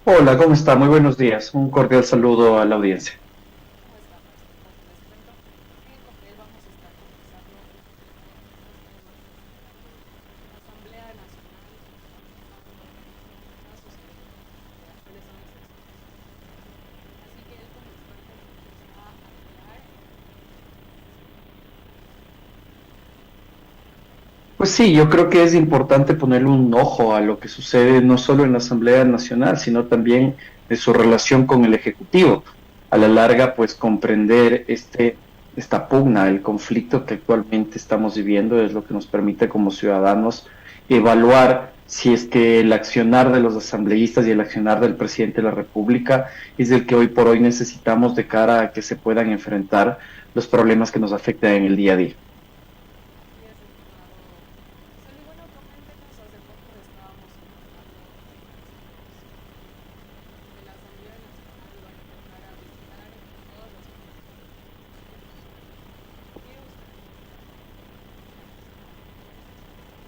Hola, ¿cómo está? Muy buenos días. Un cordial saludo a la audiencia. ¿Cómo está, Marcelo? Les cuento que con él vamos a estar conversando algunos temas acerca de la Asamblea Nacional, qué está pasando, qué está sucediendo en realidad, cuáles son las expectativas. Así que él como experto nos va a guiar en este tema. Pues sí, yo creo que es importante ponerle un ojo a lo que sucede no solo en la Asamblea Nacional, sino también de su relación con el Ejecutivo. A la larga, pues comprender esta pugna, el conflicto que actualmente estamos viviendo es lo que nos permite como ciudadanos evaluar si es que el accionar de los asambleístas y el accionar del presidente de la República es el que hoy por hoy necesitamos de cara a que se puedan enfrentar los problemas que nos afectan en el día a día. Así es, estimado Marcelo. Y bueno, coméntenos, hace poco estábamos conversando en estos que la Asamblea Nacional va a empezar a visitar todas las provincias del país. ¿Qué usted piensa en relación a ello? ¿Qué tan urgente es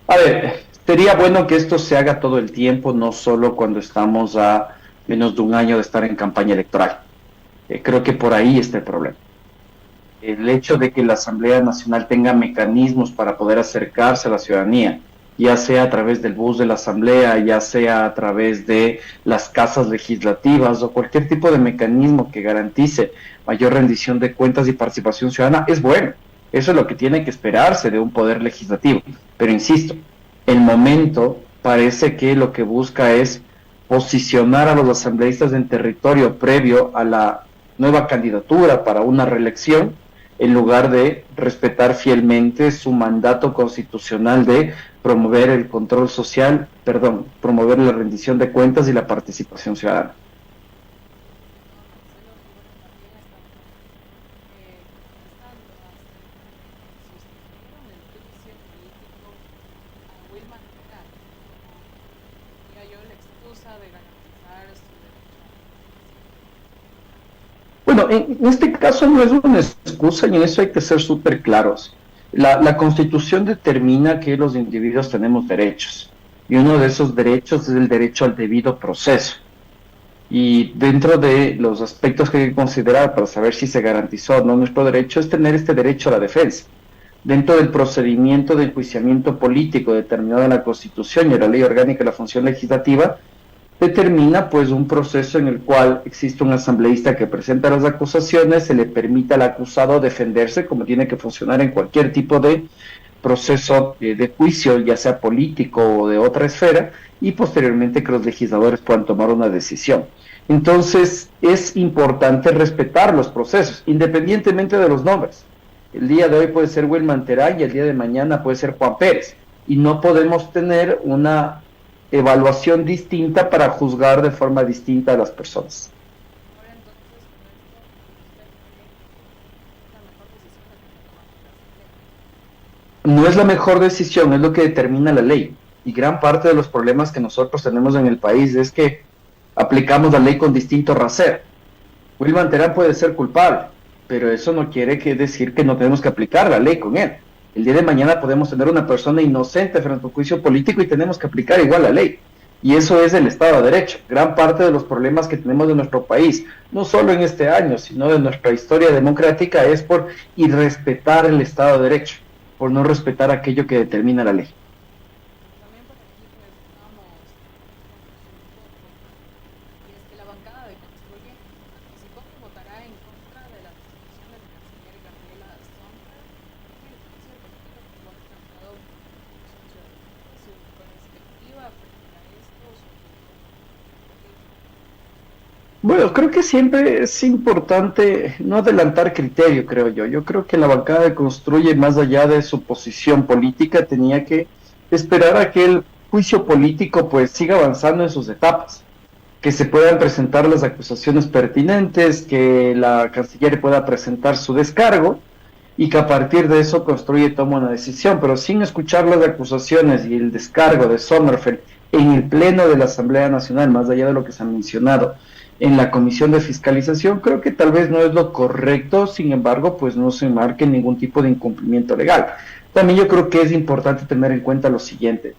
A ver, sería bueno que esto se haga todo el tiempo, no solo cuando estamos a menos de un año de estar en campaña electoral. Creo que por ahí está el problema. El hecho de que la Asamblea Nacional tenga mecanismos para poder acercarse a la ciudadanía, ya sea a través del bus de la Asamblea, ya sea a través de las casas legislativas o cualquier tipo de mecanismo que garantice mayor rendición de cuentas y participación ciudadana, es bueno. Eso es lo que tiene que esperarse de un poder legislativo. Pero insisto, el momento parece que lo que busca es posicionar a los asambleístas en territorio previo a la nueva candidatura para una reelección en lugar de respetar fielmente su mandato constitucional de promover el control social, perdón, promover la rendición de cuentas y la participación ciudadana. estimado Marcelo? Y bueno, también estamos conversando acerca de que sustituyeron el juicio político a Wilman Terán como, diría yo, la excusa de garantizar su derecho a la reelección. Bueno, en este caso no es una excusa y en eso hay que ser súper claros. La Constitución determina que los individuos tenemos derechos y uno de esos derechos es el derecho al debido proceso. Y dentro de los aspectos que hay que considerar para saber si se garantizó o no nuestro derecho es tener este derecho a la defensa. Dentro del procedimiento de enjuiciamiento político determinado en la Constitución y en la Ley Orgánica de la Función Legislativa, determina pues un proceso en el cual existe un asambleísta que presenta las acusaciones, se le permite al acusado defenderse como tiene que funcionar en cualquier tipo de proceso de juicio, ya sea político o de otra esfera, y posteriormente que los legisladores puedan tomar una decisión. Entonces, es importante respetar los procesos, independientemente de los nombres. El día de hoy puede ser Wilman Terán y el día de mañana puede ser Juan Pérez. Y no podemos tener una evaluación distinta para juzgar de forma distinta a las personas. Ahora entonces, con esto, ¿usted cree que es la mejor decisión la que está tomando la Asamblea? No es la mejor decisión, es lo que determina la ley. Y gran parte de los problemas que nosotros tenemos en el país es que aplicamos la ley con distinto rasero. Wilman Terán puede ser culpable, pero eso no quiere decir que no tenemos que aplicar la ley con él. El día de mañana podemos tener una persona inocente frente a un juicio político y tenemos que aplicar igual la ley. Y eso es el Estado de Derecho. Gran parte de los problemas que tenemos en nuestro país, no solo en este año, sino de nuestra historia democrática, es por irrespetar el Estado de Derecho, por no respetar aquello que determina la ley. También por aquí pues estábamos comentándonos un poco, y es que la bancada de Construye anticipó que votará en contra de la destitución del canciller Gabriela Sonter en el juicio político que tuvo adelantado su socio de gobierno. Su perspectiva frente a esto, su opinión, ¿qué es? Bueno, creo que siempre es importante no adelantar criterio, creo yo. Yo creo que la bancada construye más allá de su posición política, tenía que esperar a que el juicio político pues siga avanzando en sus etapas, que se puedan presentar las acusaciones pertinentes, que la canciller pueda presentar su descargo y que a partir de eso construye toma una decisión, pero sin escuchar las acusaciones y el descargo de Sommerfeld en el pleno de la Asamblea Nacional, más allá de lo que se ha mencionado en la comisión de fiscalización, creo que tal vez no es lo correcto, sin embargo, pues no se marque ningún tipo de incumplimiento legal. También yo creo que es importante tener en cuenta lo siguiente.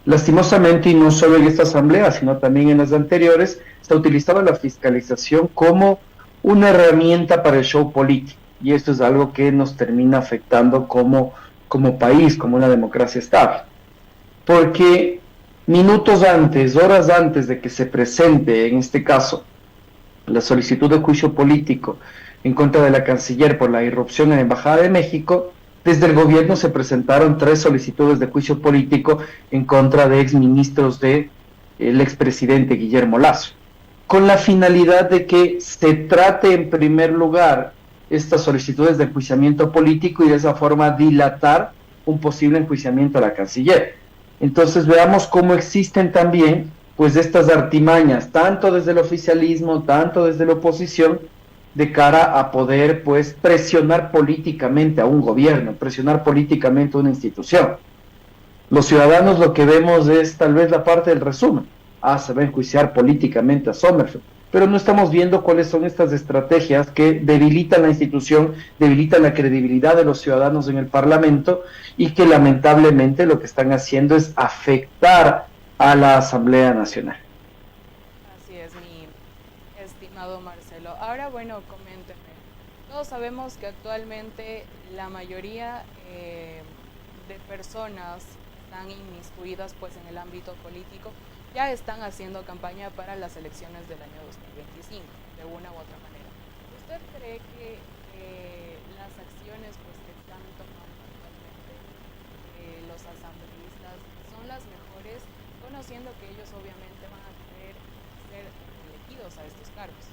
Lastimosamente, y no solo en esta asamblea, sino también en las anteriores, se utilizaba la fiscalización como una herramienta para el show político. Y esto es algo que nos termina afectando como país, como una democracia estable. Porque minutos antes, horas antes de que se presente, en este caso, la solicitud de juicio político en contra de la canciller por la irrupción en la Embajada de México, desde el gobierno se presentaron 3 solicitudes de juicio político en contra de exministros del expresidente Guillermo Lasso, con la finalidad de que se trate en primer lugar estas solicitudes de enjuiciamiento político y de esa forma dilatar un posible enjuiciamiento a la canciller. Entonces veamos cómo existen también pues estas artimañas, tanto desde el oficialismo, tanto desde la oposición, de cara a poder pues presionar políticamente a un gobierno, presionar políticamente a una institución. Los ciudadanos lo que vemos es tal vez la parte del resumen. Se va a enjuiciar políticamente a Sommerfeld, pero no estamos viendo cuáles son estas estrategias que debilitan la institución, debilitan la credibilidad de los ciudadanos en el Parlamento y que lamentablemente lo que están haciendo es afectar a la Asamblea Nacional. Así es, mi estimado Marcelo. Ahora, bueno, coménteme. Todos sabemos que actualmente la mayoría de personas están inmiscuidas pues en el ámbito político, ya están haciendo campaña para las elecciones del año 2025, de una u otra manera. ¿Usted cree que las acciones pues, que están tomando actualmente los asambleístas son las mejores, conociendo que ellos obviamente van a querer ser elegidos a estos cargos?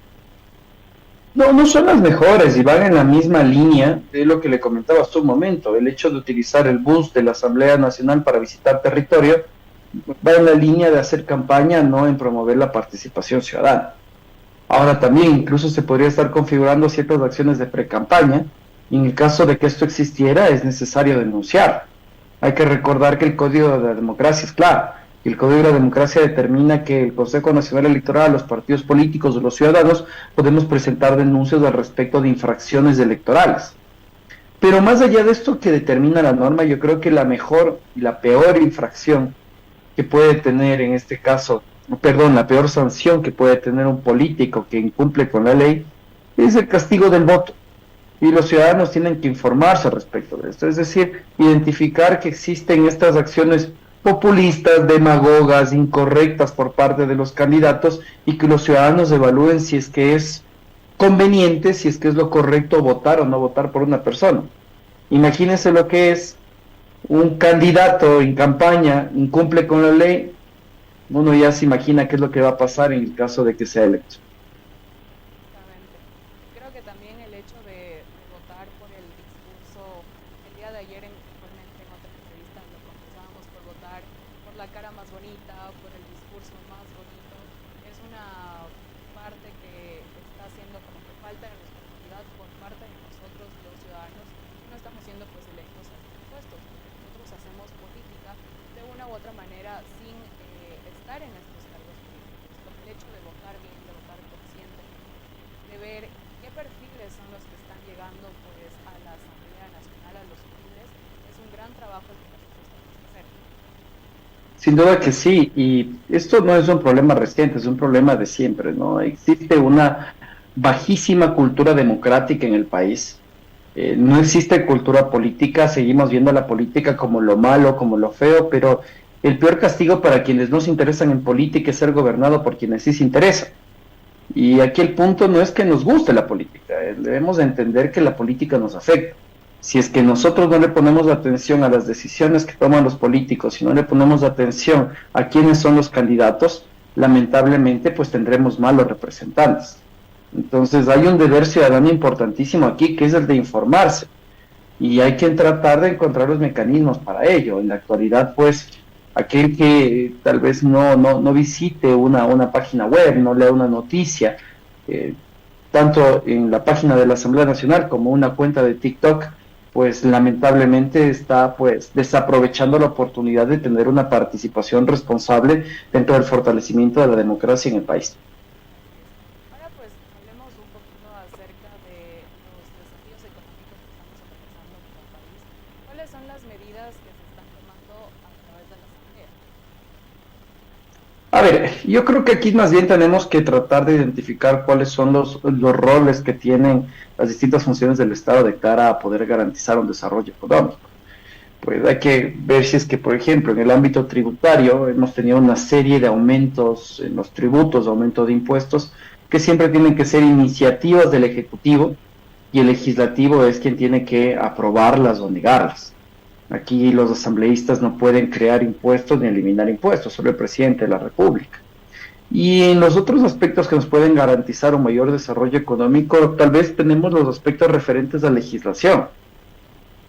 No, no son las mejores y van en la misma línea de lo que le comentaba hace un momento. El hecho de utilizar el bus de la Asamblea Nacional para visitar territorio va en la línea de hacer campaña, no en promover la participación ciudadana. Ahora también incluso se podría estar configurando ciertas acciones de pre-campaña, y en el caso de que esto existiera es necesario denunciar. Hay que recordar que el Código de la Democracia es claro, y el Código de la Democracia determina que el Consejo Nacional Electoral, los partidos políticos o los ciudadanos podemos presentar denuncias al respecto de infracciones electorales. Pero más allá de esto que determina la norma, yo creo que la mejor y la peor infracción que puede tener en este caso, la peor sanción que puede tener un político que incumple con la ley es el castigo del voto. Y los ciudadanos tienen que informarse al respecto de esto, es decir, identificar que existen estas acciones populistas, demagogas, incorrectas por parte de los candidatos y que los ciudadanos evalúen si es que es conveniente, si es que es lo correcto votar o no votar por una persona. Imagínense lo que es un candidato en campaña incumple con la ley, uno ya se imagina qué es lo que va a pasar en el caso de que sea electo. Exactamente. Creo que también el hecho de votar por el discurso, el día de ayer igualmente en otra entrevista lo conversábamos, por votar por la cara más bonita, por el discurso más bonito, es una parte que está haciendo como que falta de responsabilidad por parte de nosotros los ciudadanos, que no estamos siendo pues electos a estos puestos. Nosotros hacemos política de una u otra manera sin estar en estos cargos políticos. Con el hecho de votar bien, de votar conscientemente, de ver qué perfiles son los que están llegando pues a la Asamblea Nacional, a los curules, es un gran trabajo el que nosotros tenemos que hacer. Sin duda que sí, y esto no es un problema reciente, es un problema de siempre, ¿no? Existe una bajísima cultura democrática en el país. No existe cultura política, seguimos viendo la política como lo malo, como lo feo, pero el peor castigo para quienes no se interesan en política es ser gobernado por quienes sí se interesan. Y aquí el punto no es que nos guste la política, debemos entender que la política nos afecta. Si es que nosotros no le ponemos atención a las decisiones que toman los políticos, si no le ponemos atención a quiénes son los candidatos, lamentablemente pues tendremos malos representantes. Entonces hay un deber ciudadano importantísimo aquí, que es el de informarse, y hay que tratar de encontrar los mecanismos para ello. En la actualidad, pues, aquel que tal vez no visite una página web, no lea una noticia, tanto en la página de la Asamblea Nacional como una cuenta de TikTok, pues lamentablemente está pues desaprovechando la oportunidad de tener una participación responsable dentro del fortalecimiento de la democracia en el país. ¿cuáles son las medidas que se están tomando a través de la Asamblea? A ver, yo creo que aquí más bien tenemos que tratar de identificar cuáles son los roles que tienen las distintas funciones del Estado de cara a poder garantizar un desarrollo económico. Pues hay que ver si es que, por ejemplo, en el ámbito tributario hemos tenido una serie de aumentos en los tributos, aumento de impuestos, que siempre tienen que ser iniciativas del Ejecutivo y el Legislativo es quien tiene que aprobarlas o negarlas. Aquí los asambleístas no pueden crear impuestos ni eliminar impuestos, solo el presidente de la República. Y en los otros aspectos que nos pueden garantizar un mayor desarrollo económico, tal vez tenemos los aspectos referentes a legislación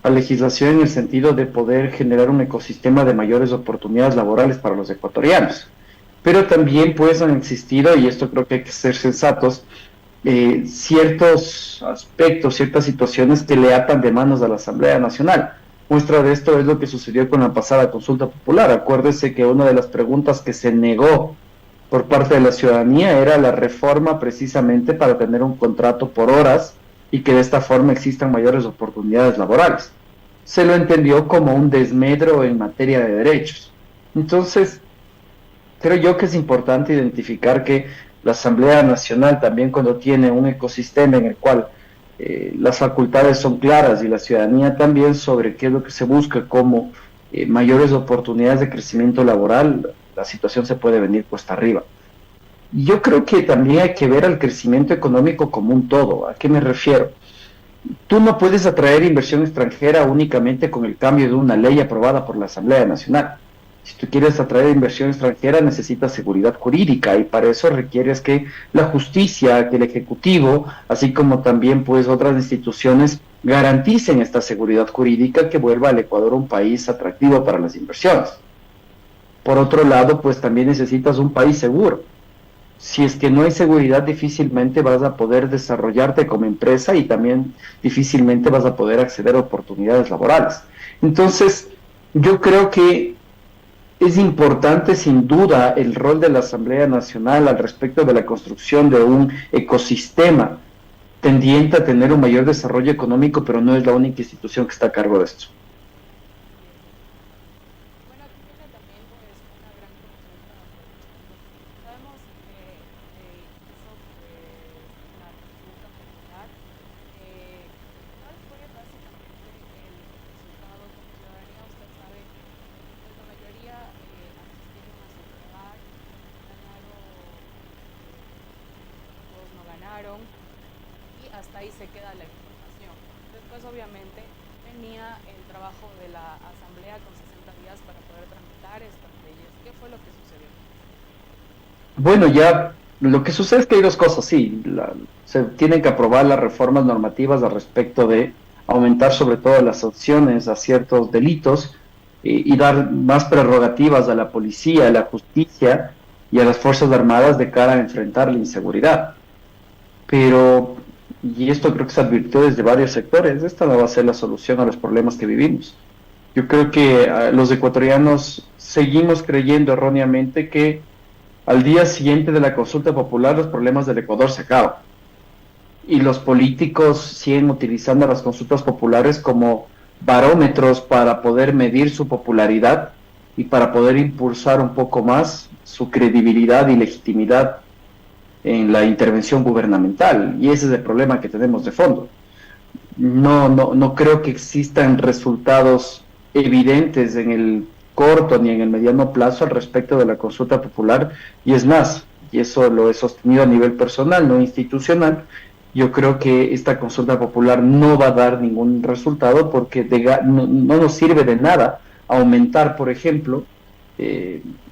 en el sentido de poder generar un ecosistema de mayores oportunidades laborales para los ecuatorianos. Pero también pues han existido, y esto creo que hay que ser sensatos, ciertos aspectos, ciertas situaciones que le atan de manos a la Asamblea Nacional. Muestra de esto es lo que sucedió con la pasada consulta popular. Acuérdese que una de las preguntas que se negó por parte de la ciudadanía era la reforma precisamente para tener un contrato por horas y que de esta forma existan mayores oportunidades laborales. Se lo entendió como un desmedro en materia de derechos. Entonces, creo yo que es importante identificar que la Asamblea Nacional también cuando tiene un ecosistema en el cual las facultades son claras y la ciudadanía también sobre qué es lo que se busca como mayores oportunidades de crecimiento laboral, la situación se puede venir cuesta arriba. Yo creo que también hay que ver al crecimiento económico como un todo. ¿A qué me refiero? Tú no puedes atraer inversión extranjera únicamente con el cambio de una ley aprobada por la Asamblea Nacional. Si tú quieres atraer inversión extranjera necesitas seguridad jurídica y para eso requieres que la justicia, que el Ejecutivo, así como también pues otras instituciones garanticen esta seguridad jurídica que vuelva al Ecuador un país atractivo para las inversiones. Por otro lado, pues también necesitas un país seguro. Si es que no hay seguridad, difícilmente vas a poder desarrollarte como empresa y también difícilmente vas a poder acceder a oportunidades laborales. Entonces, yo creo que es importante sin duda el rol de la Asamblea Nacional al respecto de la construcción de un ecosistema tendiente a tener un mayor desarrollo económico, pero no es la única institución que está a cargo de esto. Bueno, aquí viene también pues una gran consulta aprovechando. Sabemos que hizo pues la consulta popular. ¿Cuál fue básicamente el resultado como ciudadanía? Usted sabe, pues la mayoría asistieron a sufragar, ganaron, todos no ganaron, y hasta ahí se queda la información. Después obviamente venía el trabajo de la asamblea con 60 días para poder tramitar estas leyes. ¿Qué fue lo que sucedió? Bueno, ya lo que sucede es que hay dos cosas, sí, se tienen que aprobar las reformas normativas al respecto de aumentar sobre todo las sanciones a ciertos delitos y dar más prerrogativas a la policía, a la justicia y a las Fuerzas Armadas de cara a enfrentar la inseguridad. Pero, y esto creo que se advirtió desde varios sectores, esta no va a ser la solución a los problemas que vivimos. Yo creo que los ecuatorianos seguimos creyendo erróneamente que al día siguiente de la consulta popular los problemas del Ecuador se acaban. Y los políticos siguen utilizando las consultas populares como barómetros para poder medir su popularidad y para poder impulsar un poco más su credibilidad y legitimidad en la intervención gubernamental. Y ese es el problema que tenemos de fondo. No creo que existan resultados evidentes en el corto ni en el mediano plazo al respecto de la consulta popular, y es más, y eso lo he sostenido a nivel personal, no institucional, yo creo que esta consulta popular no va a dar ningún resultado porque no nos sirve de nada aumentar, por ejemplo,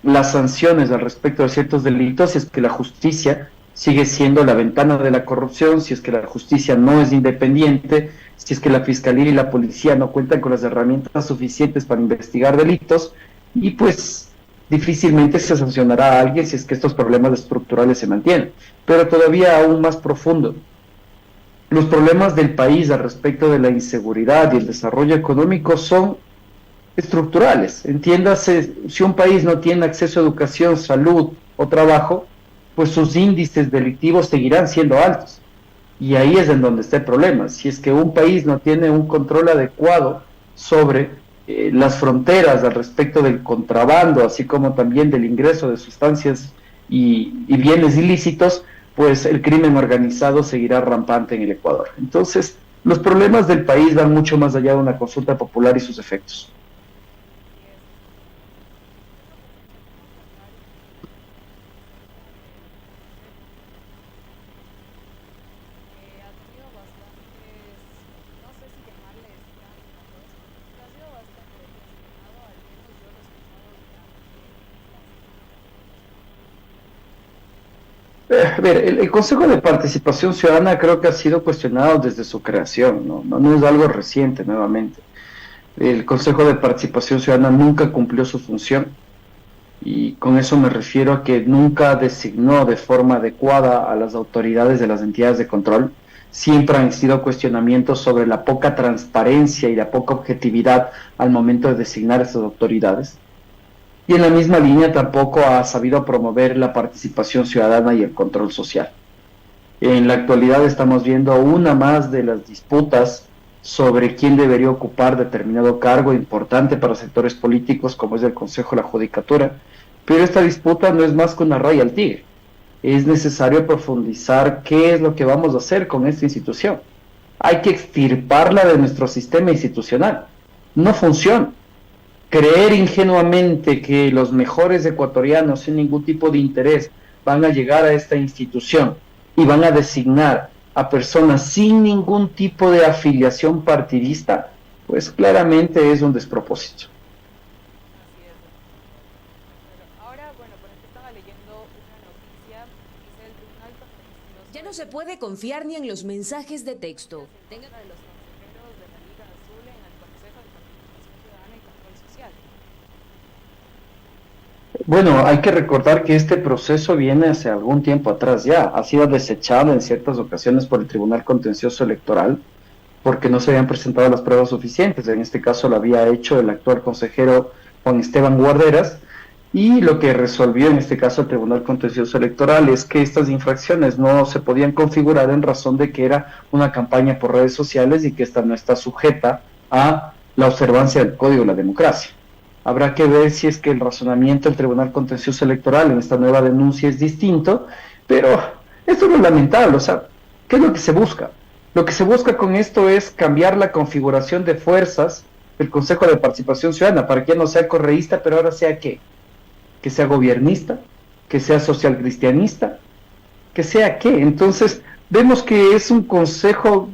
las sanciones al respecto de ciertos delitos si es que la justicia sigue siendo la ventana de la corrupción, si es que la justicia no es independiente, si es que la fiscalía y la policía no cuentan con las herramientas suficientes para investigar delitos, y pues difícilmente se sancionará a alguien si es que estos problemas estructurales se mantienen. Pero todavía aún más profundo, los problemas del país al respecto de la inseguridad y el desarrollo económico son estructurales. Entiéndase, si un país no tiene acceso a educación, salud o trabajo, pues sus índices delictivos seguirán siendo altos. Y ahí es en donde está el problema. Si es que un país no tiene un control adecuado sobre las fronteras al respecto del contrabando, así como también del ingreso de sustancias y bienes ilícitos, pues el crimen organizado seguirá rampante en el Ecuador. Entonces, los problemas del país van mucho más allá de una consulta popular y sus efectos. Ha tenido bastantes, no sé si llamarle escándalos, pero ha sido bastante cuestionado, al menos yo lo he escuchado durante las A ver, el Consejo de Participación Ciudadana creo que ha sido cuestionado desde su creación, ¿no? No es algo reciente nuevamente. El Consejo de Participación Ciudadana nunca cumplió su función y con eso me refiero a que nunca designó de forma adecuada a las autoridades de las entidades de control. Siempre han sido cuestionamientos sobre la poca transparencia y la poca objetividad al momento de designar esas autoridades. Y en la misma línea tampoco ha sabido promover la participación ciudadana y el control social. En la actualidad estamos viendo una más de las disputas sobre quién debería ocupar determinado cargo importante para sectores políticos como es el Consejo de la Judicatura, pero esta disputa no es más que una raya al tigre. Es necesario profundizar qué es lo que vamos a hacer con esta institución. Hay que extirparla de nuestro sistema institucional. No funciona. Creer ingenuamente que los mejores ecuatorianos sin ningún tipo de interés van a llegar a esta institución y van a designar a personas sin ningún tipo de afiliación partidista, pues claramente es un despropósito. Así es. Pero ahora, bueno, por aquí estaba leyendo una noticia, dice el Tribunal Contencioso Ya no se puede confiar ni en los mensajes de texto. en contra de los consejeros de la Liga Azul en el Consejo de Participación Ciudadana y Control Social. Bueno, hay que recordar que este proceso viene hace algún tiempo atrás ya, ha sido desechado en ciertas ocasiones por el Tribunal Contencioso Electoral porque no se habían presentado las pruebas suficientes. En este caso lo había hecho el actual consejero Juan Esteban Guarderas, y lo que resolvió en este caso el Tribunal Contencioso Electoral es que estas infracciones no se podían configurar en razón de que era una campaña por redes sociales y que esta no está sujeta a la observancia del Código de la Democracia. Habrá que ver si es que el razonamiento del Tribunal Contencioso Electoral en esta nueva denuncia es distinto, pero esto es lo lamentable. O sea, ¿qué es lo que se busca? Lo que se busca con esto es cambiar la configuración de fuerzas del Consejo de Participación Ciudadana para que ya no sea correísta, pero ahora sea ¿qué? Que sea gobiernista, que sea social cristianista, que sea qué. Entonces, vemos que es un consejo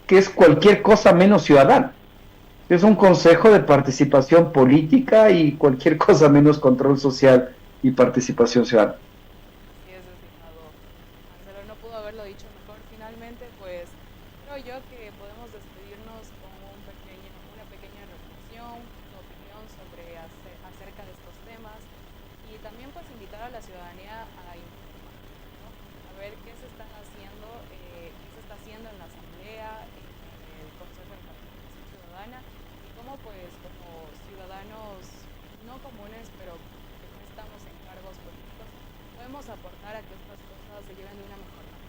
que es cualquier cosa menos ciudadano. Es un consejo de participación política y cualquier cosa menos control social y participación ciudadana. Así es, estimado Marcelo, no pudo haberlo dicho mejor. Finalmente, pues creo yo que podemos despedirnos con una pequeña reflexión, tu opinión sobre acerca de estos temas y también pues invitar a la ciudadanía a informar, ¿no? A ver qué se están haciendo, qué se está haciendo en la Asamblea, en el Consejo de Participación Ciudadana y cómo pues como ciudadanos no comunes, pero que no estamos en cargos políticos, podemos aportar a que estas cosas se lleven de una mejor manera.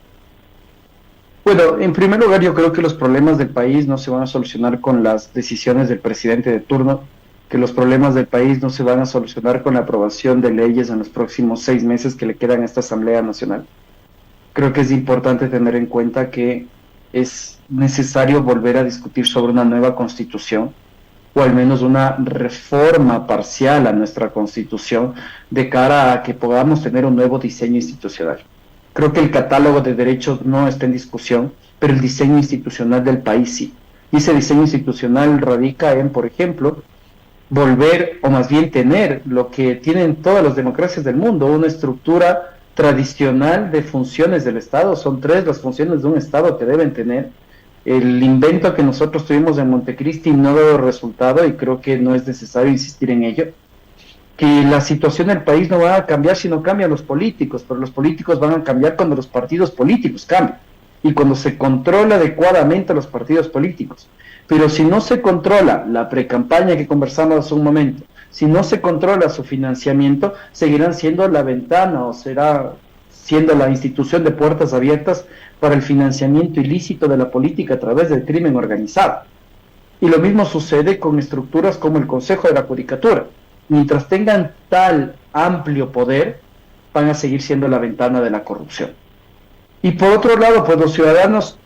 Bueno, en primer lugar, yo creo que los problemas del país no se van a solucionar con las decisiones del presidente de turno, que los problemas del país no se van a solucionar con la aprobación de leyes en los próximos 6 meses que le quedan a esta Asamblea Nacional. Creo que es importante tener en cuenta que es necesario volver a discutir sobre una nueva constitución, o al menos una reforma parcial a nuestra constitución de cara a que podamos tener un nuevo diseño institucional. Creo que el catálogo de derechos no está en discusión, pero el diseño institucional del país sí. Y ese diseño institucional radica en, por ejemplo, volver, o más bien tener, lo que tienen todas las democracias del mundo, una estructura tradicional de funciones del Estado. Son 3 las funciones de un Estado que deben tener. El invento que nosotros tuvimos en Montecristi no ha dado resultado y creo que no es necesario insistir en ello. Que la situación del país no va a cambiar si no cambian los políticos, pero los políticos van a cambiar cuando los partidos políticos cambian y cuando se controla adecuadamente a los partidos políticos. Pero si no se controla la precampaña que conversamos hace un momento, si no se controla su financiamiento, seguirán siendo la ventana o será siendo la institución de puertas abiertas para el financiamiento ilícito de la política a través del crimen organizado. Y lo mismo sucede con estructuras como el Consejo de la Judicatura. Mientras tengan tal amplio poder, van a seguir siendo la ventana de la corrupción. Y por otro lado, pues los ciudadanos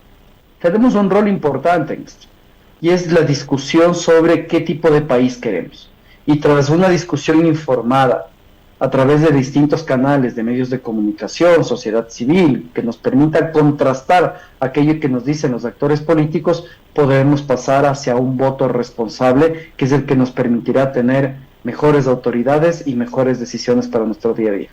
tenemos un rol importante en esto, y es la discusión sobre qué tipo de país queremos. Y tras una discusión informada, a través de distintos canales de medios de comunicación, sociedad civil, que nos permita contrastar aquello que nos dicen los actores políticos, podremos pasar hacia un voto responsable, que es el que nos permitirá tener mejores autoridades y mejores decisiones para nuestro día a día.